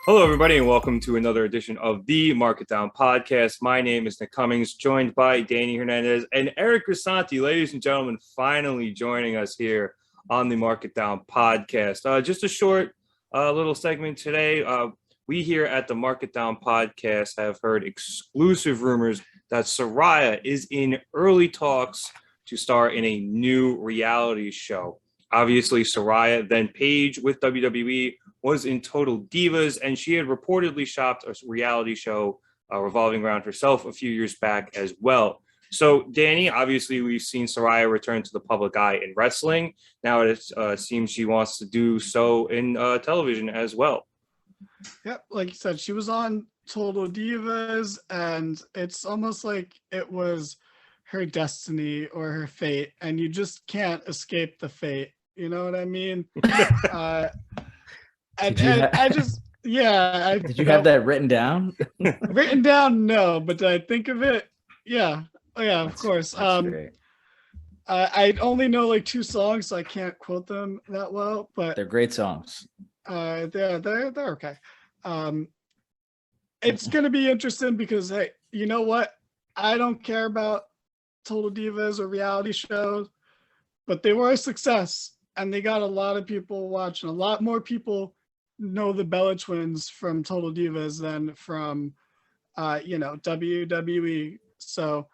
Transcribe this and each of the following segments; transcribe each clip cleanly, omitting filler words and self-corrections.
Hello, everybody, and welcome to another edition of the Market Down Podcast. My name is Nick Cummings, joined by Danny Hernandez and Eric Grisante. Ladies and gentlemen, finally joining us here on the Market Down Podcast. Just a short little segment today. We here at the Market Down Podcast have heard exclusive rumors that Sayara is in early talks to star in a new reality show. Obviously, Sayara, then Paige with WWE, was in Total Divas, and she had reportedly shopped a reality show revolving around herself a few years back as well. So, Danny, obviously, we've seen Sayara return to the public eye in wrestling. Now it seems she wants to do so in television as well. Yep, like you said, she was on Total Divas, and it's almost like it was her destiny or her fate, and you just can't escape the fate. You know what I mean? Did you have that written down? Written down, no, but did I think of it? Yeah. Oh yeah, of course. Great. I only know like 2 songs, so I can't quote them that well, but They're great songs. They're okay. It's gonna be interesting because, hey, you know what? I don't care about Total Divas or reality shows, but they were a success and they got a lot of people watching. A lot more people know the Bella Twins from Total Divas than from WWE. So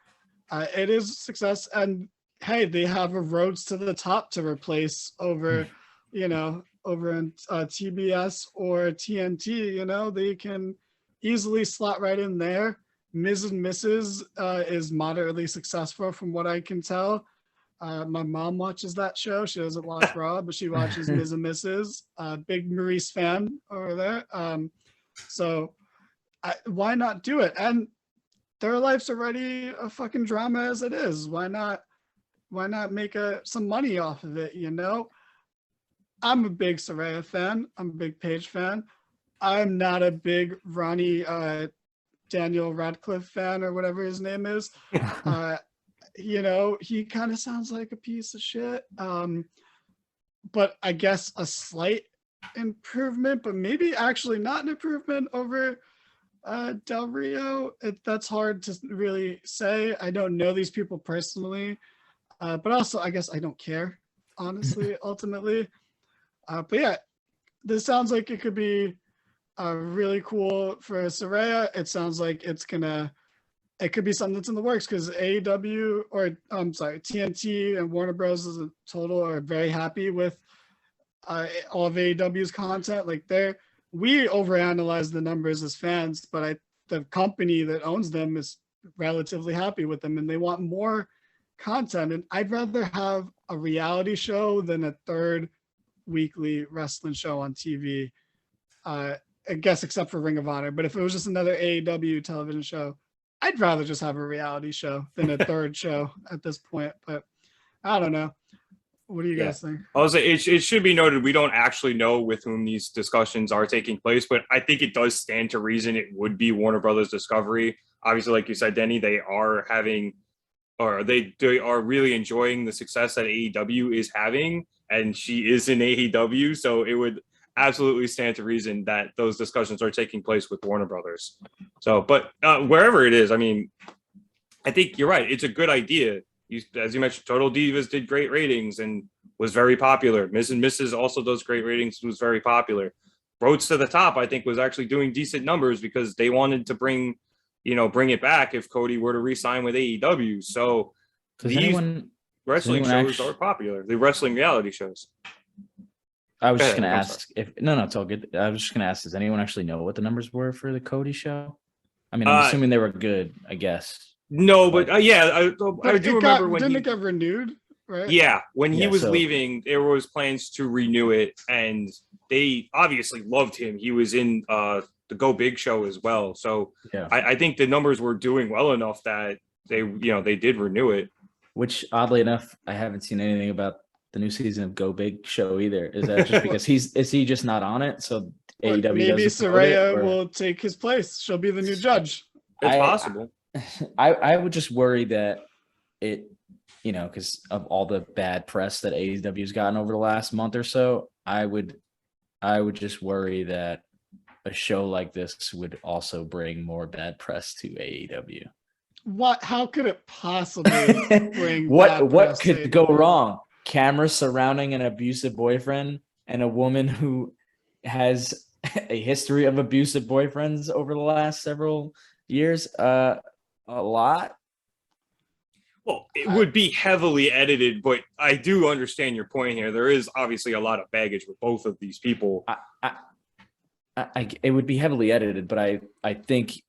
it is a success, and hey, they have a Roads to the Top to replace over over in TBS or TNT. They can easily slot right in there. Ms. and Mrs. Is moderately successful from what I can tell. My mom watches that show. She doesn't watch Raw, but she watches Ms. and Mrs. Big Maurice fan over there. So why not do it? And their life's already a fucking drama as it is. Why not make some money off of it, I'm a big Sayara fan. I'm a big Paige fan. I'm not a big Ronnie Daniel Radcliffe fan or whatever his name is. He kind of sounds like a piece of shit. But I guess a slight improvement, but maybe actually not an improvement over Del Rio. That's hard to really say. I don't know these people personally, but also I guess I don't care, honestly, ultimately. But yeah, this sounds like it could be really cool for Sayara. It sounds like it could be something that's in the works because AEW TNT and Warner Bros. As a total are very happy with all of AEW's content. Like we overanalyze the numbers as fans, but the company that owns them is relatively happy with them, and they want more content. And I'd rather have a reality show than a third weekly wrestling show on TV. I guess except for Ring of Honor, but if it was just another AEW television show, I'd rather just have a reality show than a third show at this point. But I don't know. What do you guys think? Also, it should be noted we don't actually know with whom these discussions are taking place, but I think it does stand to reason it would be Warner Brothers Discovery. Obviously, like you said, Denny, they are really enjoying the success that AEW is having, and she is in AEW, so it would absolutely stand to reason that those discussions are taking place with Warner Brothers. So, but wherever it is, I mean, I think you're right. It's a good idea. As you mentioned, Total Divas did great ratings and was very popular. Ms. and Mrs. also does great ratings, was very popular. Roads to the Top, I think, was actually doing decent numbers because they wanted to bring it back if Cody were to re-sign with AEW. So wrestling shows are popular. The wrestling reality shows. I was just going to ask no, it's all good. I was just going to ask, does anyone actually know what the numbers were for the Cody show? I mean, I'm assuming they were good, I guess. No, but I do remember when didn't it get renewed, right? Yeah, when he was leaving, there was plans to renew it, and they obviously loved him. He was in the Go Big show as well, so yeah. I think the numbers were doing well enough that they did renew it. Which, oddly enough, I haven't seen anything about the new season of Go Big show either. Is that just because is he just not on it? So AEW maybe Sayara will take his place. She'll be the new judge. It's possible. I would just worry that it, because of all the bad press that AEW's gotten over the last month or so, I would just worry that a show like this would also bring more bad press to AEW. What? How could it possibly bring what press could to go AEW? wrong? Cameras surrounding an abusive boyfriend and a woman who has a history of abusive boyfriends over the last several years. A lot. Well, it would be heavily edited, but I do understand your point here. There is obviously a lot of baggage with both of these people. It would be heavily edited, but I think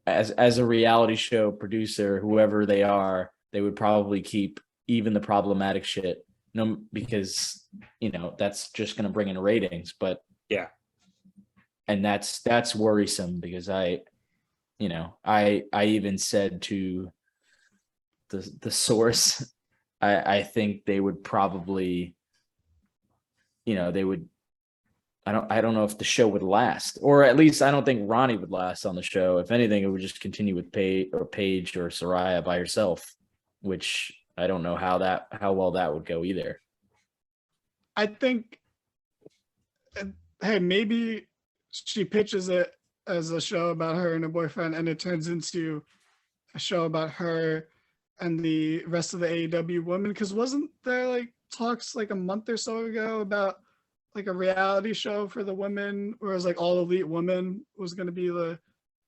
as a reality show producer, whoever they are, they would probably keep even the problematic shit. No, because that's just going to bring in ratings. But yeah, and that's worrisome because I even said to the source, I think they would probably, they would. I don't know if the show would last, or at least I don't think Ronnie would last on the show. If anything, it would just continue with Paige or Sayara by herself, which I don't know how well that would go either. I think, hey, maybe she pitches it as a show about her and her boyfriend, and it turns into a show about her and the rest of the AEW women. Because wasn't there like talks like a month or so ago about like a reality show for the women, where it was like All Elite Women was going to be the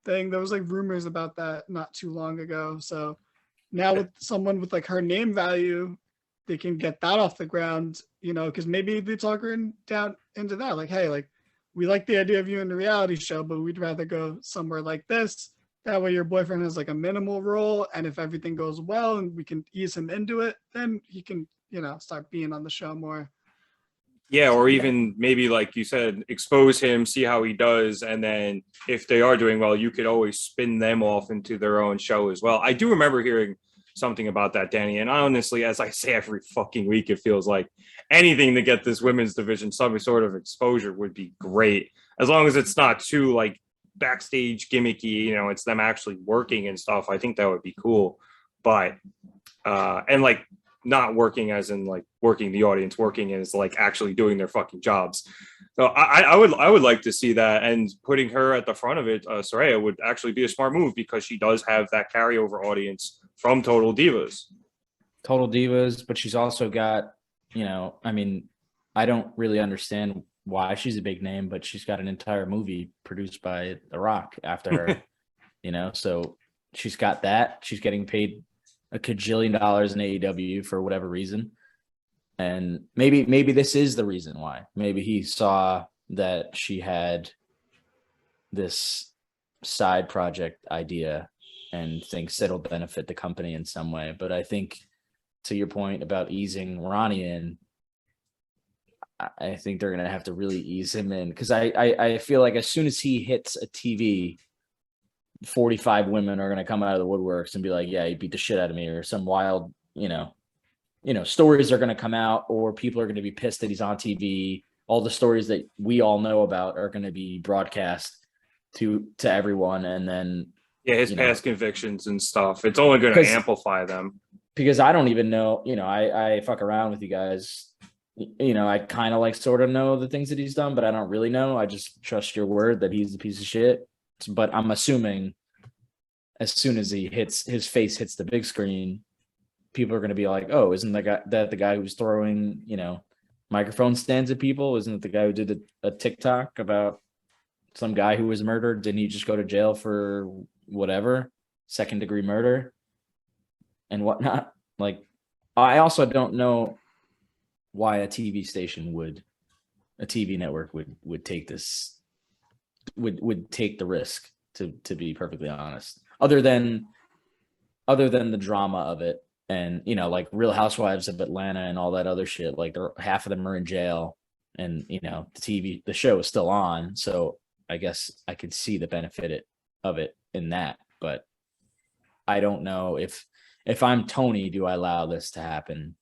thing? There was like rumors about that not too long ago. So now with someone with like her name value, they can get that off the ground, because maybe they talk her down into that. Like, hey, like we like the idea of you in the reality show, but we'd rather go somewhere like this. That way your boyfriend has like a minimal role. And if everything goes well and we can ease him into it, then he can, start being on the show more. Yeah, or even maybe like you said, expose him, see how he does, and then if they are doing well, you could always spin them off into their own show as well. I do remember hearing something about that, Danny, and honestly, as I say every fucking week, it feels like anything to get this women's division some sort of exposure would be great, as long as it's not too like backstage gimmicky. It's them actually working and stuff. I think that would be cool, but and like not working as in like working the audience, working as like actually doing their fucking jobs. So I would like to see that, and putting her at the front of it, Saraya, would actually be a smart move because she does have that carryover audience from Total Divas. Total Divas, but she's also got, I don't really understand why she's a big name, but she's got an entire movie produced by The Rock after her, so she's got that. She's getting paid $1 kajillion in AEW for whatever reason. And maybe this is the reason why. Maybe he saw that she had this side project idea and thinks it'll benefit the company in some way. But I think, to your point about easing Ronnie in, I think they're going to have to really ease him in, because I feel like as soon as he hits a TV, 45 women are going to come out of the woodworks and be like, yeah, he beat the shit out of me, or some wild, stories are going to come out, or people are going to be pissed that he's on TV. All the stories that we all know about are going to be broadcast to everyone. And then, his past convictions and stuff, it's only going to amplify them. Because I don't even know, I fuck around with you guys. I kind of like sort of know the things that he's done, but I don't really know. I just trust your word that he's a piece of shit. But I'm assuming as soon as his face hits the big screen, people are going to be like, oh, isn't that the guy who's throwing, microphone stands at people? Isn't it the guy who did a TikTok about some guy who was murdered? Didn't he just go to jail for whatever, 2nd-degree murder and whatnot? Like, I also don't know why a TV network would take this, would take the risk, to be perfectly honest, other than the drama of it. And like Real Housewives of Atlanta and all that other shit, like half of them are in jail, and the show is still on, so I guess I could see the benefit of it in that. But I don't know if I'm Tony, do I allow this to happen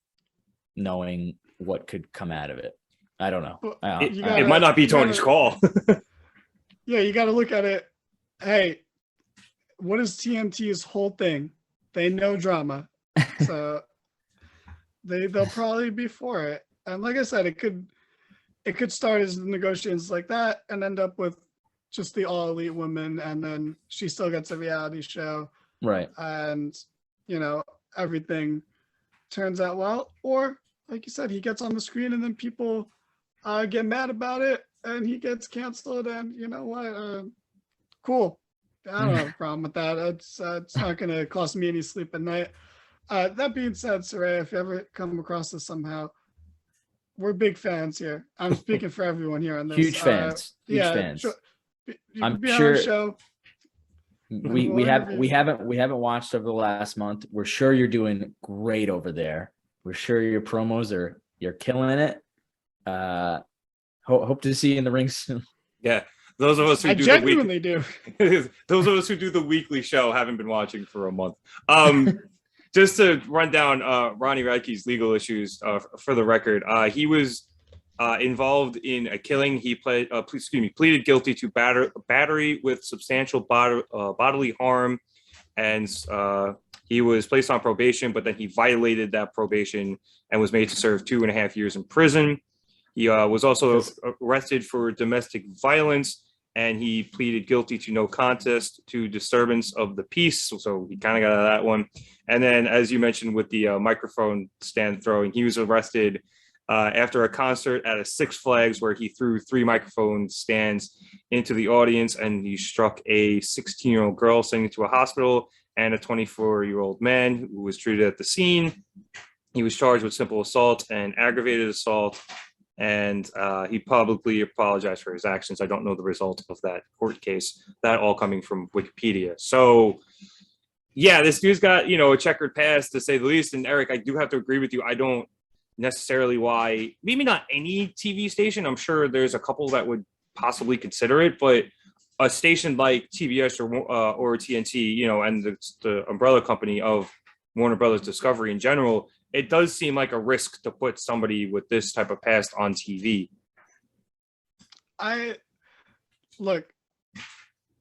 knowing what could come out of it? I don't know. It might not be Tony's call. Yeah, you got to look at it. Hey, what is TMT's whole thing? They know drama, so they'll probably be for it. And like I said, it could start as negotiations like that and end up with just the all elite woman, and then she still gets a reality show, Right. and everything turns out well. Or like you said, he gets on the screen and then people get mad about it and he gets canceled, and you know what, cool. I don't have a problem with that. It's not going to cost me any sleep at night. That being said, Saraya, if you ever come across this somehow, we're big fans here. I'm speaking for everyone here on this. Huge fans. Huge fans. Sure. You I'm can be on sure our show. we We'll haven't interview. watched over the last month. We're sure you're doing great over there. We're sure your promos you're killing it. Hope to see you in the ring soon. Yeah. Those of us who I do genuinely do. those of us who do the weekly show haven't been watching for a month. Just to run down Ronnie Radke's legal issues for the record, he was involved in a killing. He pleaded guilty to battery with substantial bodily harm, and he was placed on probation, but then he violated that probation and was made to serve 2.5 years in prison. He was also arrested for domestic violence, and he pleaded guilty to no contest to disturbance of the peace. So he kind of got out of that one. And then, as you mentioned, with the microphone stand throwing, he was arrested after a concert at a Six Flags where he threw 3 microphone stands into the audience, and he struck a 16-year-old girl sending to a hospital and a 24-year-old man who was treated at the scene. He was charged with simple assault and aggravated assault, and he publicly apologized for his actions. I don't know the result of that court case. That all coming from Wikipedia. So, yeah, this dude's got, a checkered past, to say the least. And Eric, I do have to agree with you. I don't necessarily maybe not any TV station. I'm sure there's a couple that would possibly consider it, but a station like TBS or TNT, and the umbrella company of Warner Brothers Discovery in general, it does seem like a risk to put somebody with this type of past on TV. Look,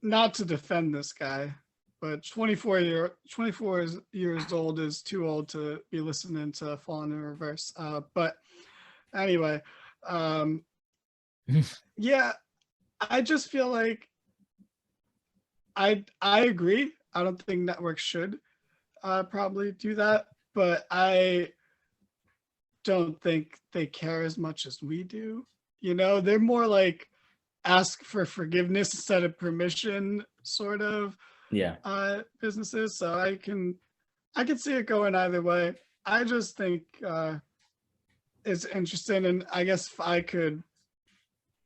not to defend this guy, but 24 years old is too old to be listening to Falling in Reverse. But anyway, yeah, I just feel like I agree. I don't think networks should probably do that, but I don't think they care as much as we do. They're more like ask for forgiveness instead of permission sort of businesses. So I can see it going either way. I just think it's interesting, and I guess if I could,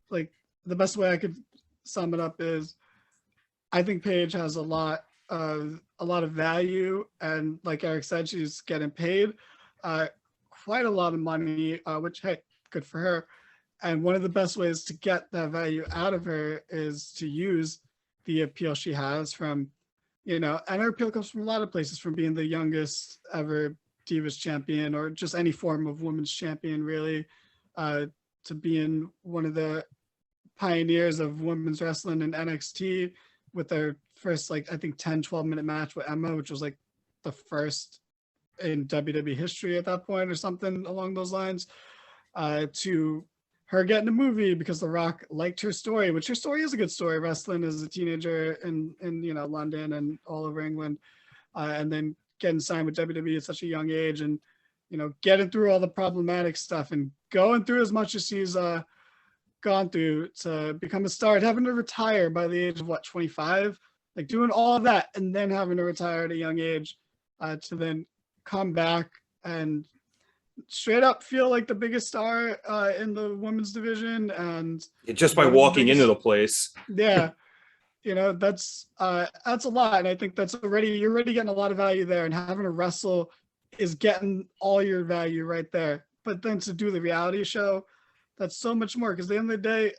the best way I could sum it up is I think Paige has a lot of value, and like Eric said, she's getting paid quite a lot of money, which, hey, good for her. And one of the best ways to get that value out of her is to use the appeal she has from, and her appeal comes from a lot of places, from being the youngest ever Divas champion, or just any form of women's champion, really, to being one of the pioneers of women's wrestling in NXT with their first, I think 10-12 minute match with Emma, which was the first in WWE history at that point, or something along those lines, to her getting a movie because The Rock liked her story, which her story is a good story, wrestling as a teenager in London and all over England, and then getting signed with WWE at such a young age, and getting through all the problematic stuff and going through as much as she's gone through to become a star, and having to retire by the age of 25, doing all of that and then having to retire at a young age, to then come back and straight up feel like the biggest star in the women's division, and just by walking into the place. Yeah, that's a lot, and I think you're already getting a lot of value there, and having to wrestle is getting all your value right there. But then to do the reality show, that's so much more, because at the end of the day,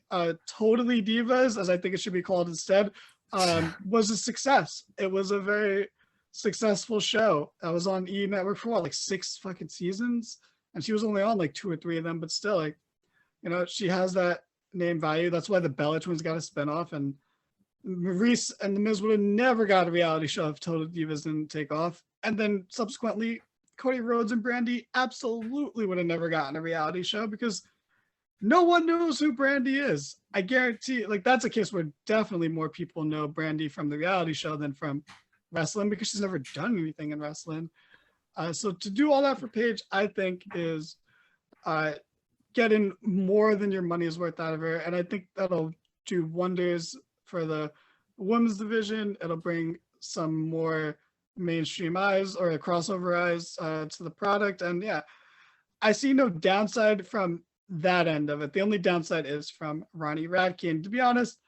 Totally Divas, as I think it should be called instead, was a success. It was a very successful show. I was on E! Network for 6 fucking seasons, and she was only on 2 or 3 of them, but still, she has that name value. That's why the Bella Twins got a spinoff, and Maurice and The Miz would have never got a reality show if Total Divas didn't take off. And then subsequently, Cody Rhodes and Brandy absolutely would have never gotten a reality show, because no one knows who Brandy is. I guarantee, like, that's a case where definitely more people know Brandy from the reality show than from wrestling because she's never done anything in wrestling. So to do all that for Paige, I think is getting more than your money is worth out of her. And I think that'll do wonders for the women's division. It'll bring some more mainstream eyes or crossover eyes to the product. And yeah, I see no downside from that end of it. The only downside is from Ronnie Radke. And to be honest,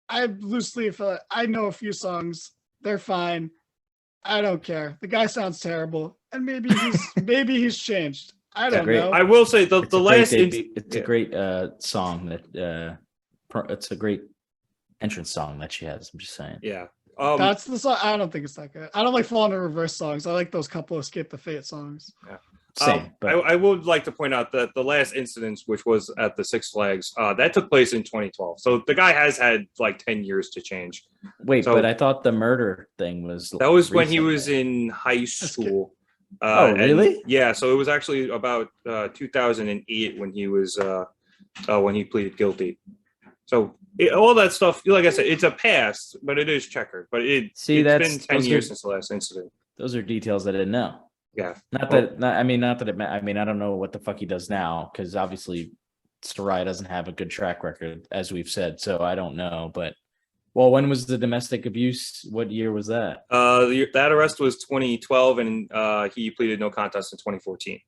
I loosely feel I know a few songs. They're fine. I don't care. The guy sounds terrible, and maybe he's changed. I don't know. I will say the last it's a great song that it's a great entrance song that she has. I'm just saying. Yeah. That's the song. I don't think it's that good. I don't like Falling in Reverse songs. I like those couple Escape the Fate songs. Yeah. Same, but I would like to point out that the last incident, which was at the Six Flags, that took place in 2012. So the guy has had like 10 years to change. Wait, but I thought the murder thing was that was when he was in high school. Oh, really? Yeah. So it was actually about 2008 when he was when he pleaded guilty. So all that stuff, like I said, it's a past, but it is checkered. But it's been 10 years since the last incident. Those are details I didn't know. Yeah. I don't know what the fuck he does now because obviously Sayara doesn't have a good track record, as we've said. So I don't know. But when was the domestic abuse? What year was that? That arrest was 2012, and he pleaded no contest in 2014.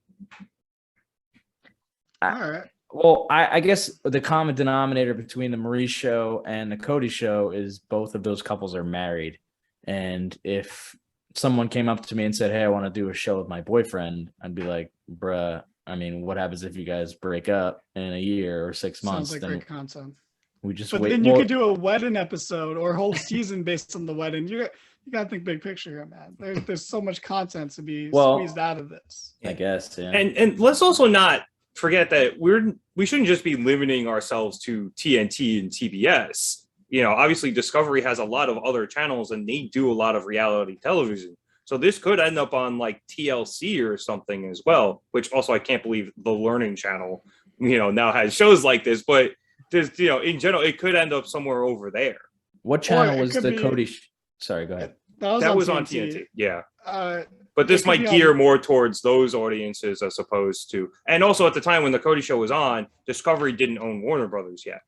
All right. Well, I guess the common denominator between the Marie show and the Cody show is both of those couples are married. And if someone came up to me and said, "Hey, I want to do a show with my boyfriend," I'd be like, "Bruh, I mean, what happens if you guys break up in a year or 6 months?" Sounds like great content. We just but wait. Then you could do a wedding episode or a whole season based on the wedding. You got to think big picture here, man. There's so much content to be squeezed out of this. I guess, yeah. And let's also not forget that we shouldn't just be limiting ourselves to TNT and TBS. You know, obviously Discovery has a lot of other channels and they do a lot of reality television. So this could end up on like TLC or something as well, which also I can't believe the Learning Channel, now has shows like this, but there's, in general, it could end up somewhere over there. What channel was the Cody? Sorry, go ahead. That was on TNT. Yeah. But this might gear more towards those audiences as opposed to, and also at the time when the Cody show was on, Discovery didn't own Warner Brothers yet.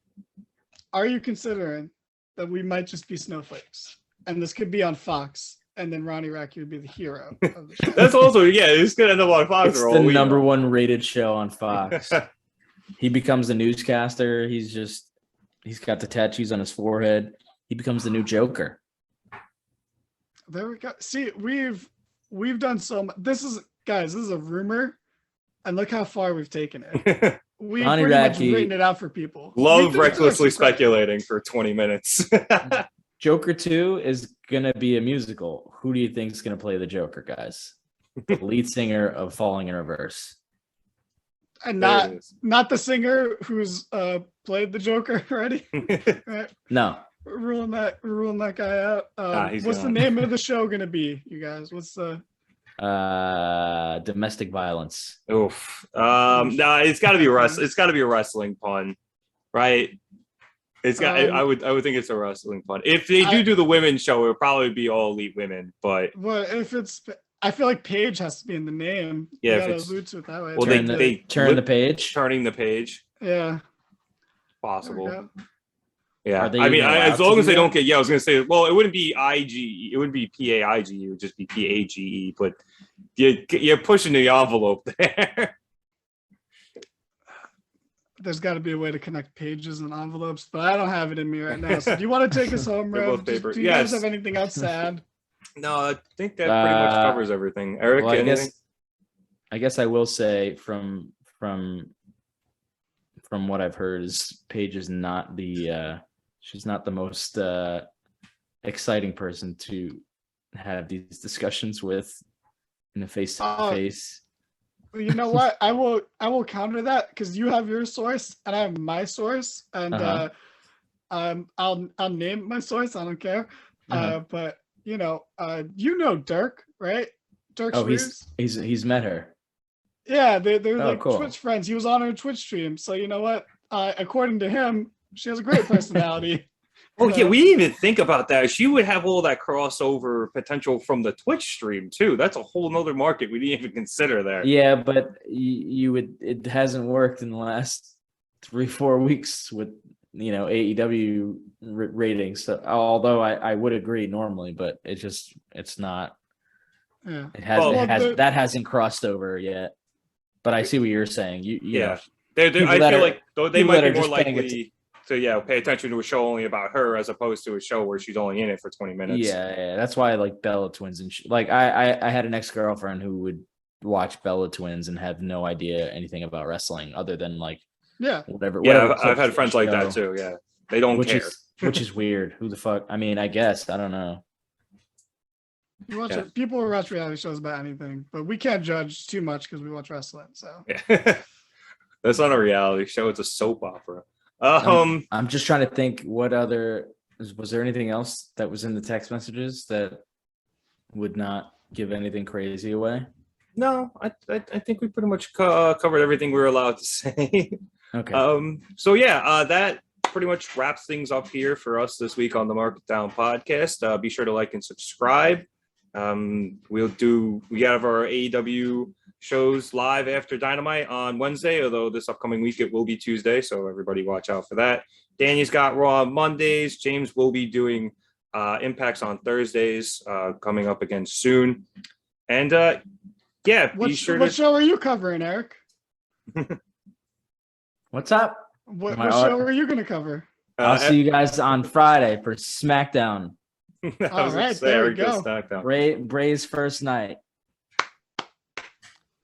Are you considering that we might just be snowflakes and this could be on Fox and then Ronnie Radke would be the hero of the show? That's also, this could end up on Fox. It's the number one rated show on Fox. He becomes the newscaster. He's got the tattoos on his forehead. He becomes the new Joker. There we go. See, we've done so much. This is a rumor, and look how far we've taken it. We've Ronnie pretty much Radke, written it out for people. Love recklessly speculating for 20 minutes. Joker 2 is gonna be a musical. Who do you think is gonna play the Joker, guys? The lead singer of Falling in Reverse. And not the singer who's played the Joker already. Right? No. Ruling that guy out. What's the name of the show gonna be, you guys? What's the domestic violence? Oof. No, it's got to be It's got to be a wrestling pun, right? It's got. I would think it's a wrestling pun. If they do the women's show, it'll probably be all elite women. But if it's, I feel like Paige has to be in the name. Yeah, you gotta allude to it that way. Well, they turn the page. Turning the page. Yeah. Possible. Yeah, as long as they don't get, I was gonna say, well, it wouldn't be IG, it wouldn't be PAIGE, it would just be PAGE, but you're pushing the envelope there. There's got to be a way to connect pages and envelopes, but I don't have it in me right now. So do you want to take us home, Rev? Do you guys have anything else to add? No, I think that pretty much covers everything. Eric, anything? I guess I will say from what I've heard is Paige is not she's not the most exciting person to have these discussions with in a face-to-face. You know what? I will counter that because you have your source and I have my source, and I'll name my source. I don't care. But you know Dirk, right? Dirk. Oh, he's met her. Yeah, they're Oh, like cool. Twitch friends. He was on her Twitch stream. So you know what? According to him, she has a great personality. Oh, yeah, So- we didn't even think about that. She would have all that crossover potential from the Twitch stream, too. That's a whole nother market we didn't even consider there. Yeah, but you would. It hasn't worked in the last 3-4 weeks with AEW ratings. So, although I would agree normally, but it's not. Yeah. That hasn't crossed over yet. But I see what you're saying. You know, I feel like they might be more just paying likely to pay attention to a show only about her as opposed to a show where she's only in it for 20 minutes. Yeah, that's why I like Bella Twins and like I had an ex-girlfriend who would watch Bella Twins and have no idea anything about wrestling other than like whatever. Yeah, I've had friends like that too. Yeah, they don't care, which is weird. Who the fuck? I mean, I guess I don't know. You watch it. People will watch reality shows about anything, but we can't judge too much because we watch wrestling. So that's not a reality show; it's a soap opera. I'm just trying to think. What other was there anything else that was in the text messages that would not give anything crazy away? No, I think we pretty much covered everything we were allowed to say. Okay. So yeah, that pretty much wraps things up here for us this week on the Market Down podcast. Be sure to like and subscribe. We have our AEW shows live after Dynamite on Wednesday, although this upcoming week it will be Tuesday, so everybody watch out for that. Danny's got Raw on Mondays. James will be doing Impacts on Thursdays coming up again soon. And what show are you covering, Eric? What's up? What show are you going to cover? I'll see you guys on Friday for SmackDown. All right, there we go. Bray's first night.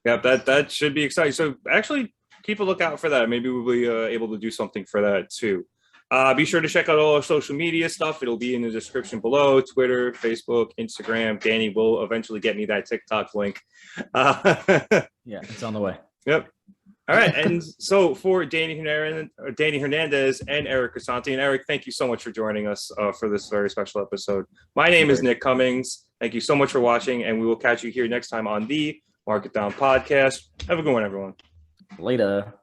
Yeah, that should be exciting. So actually, keep a lookout for that. Maybe we'll be able to do something for that too. Be sure to check out all our social media stuff. It'll be in the description below: Twitter, Facebook, Instagram. Danny will eventually get me that TikTok link. Yeah, it's on the way. Yep. All right, and so for Danny Hernandez and Eric Grisante, and Eric, thank you so much for joining us for this very special episode. My name is Nick Cummings. Thank you so much for watching, and we will catch you here next time on the Market Down podcast. Have a good one, everyone. Later.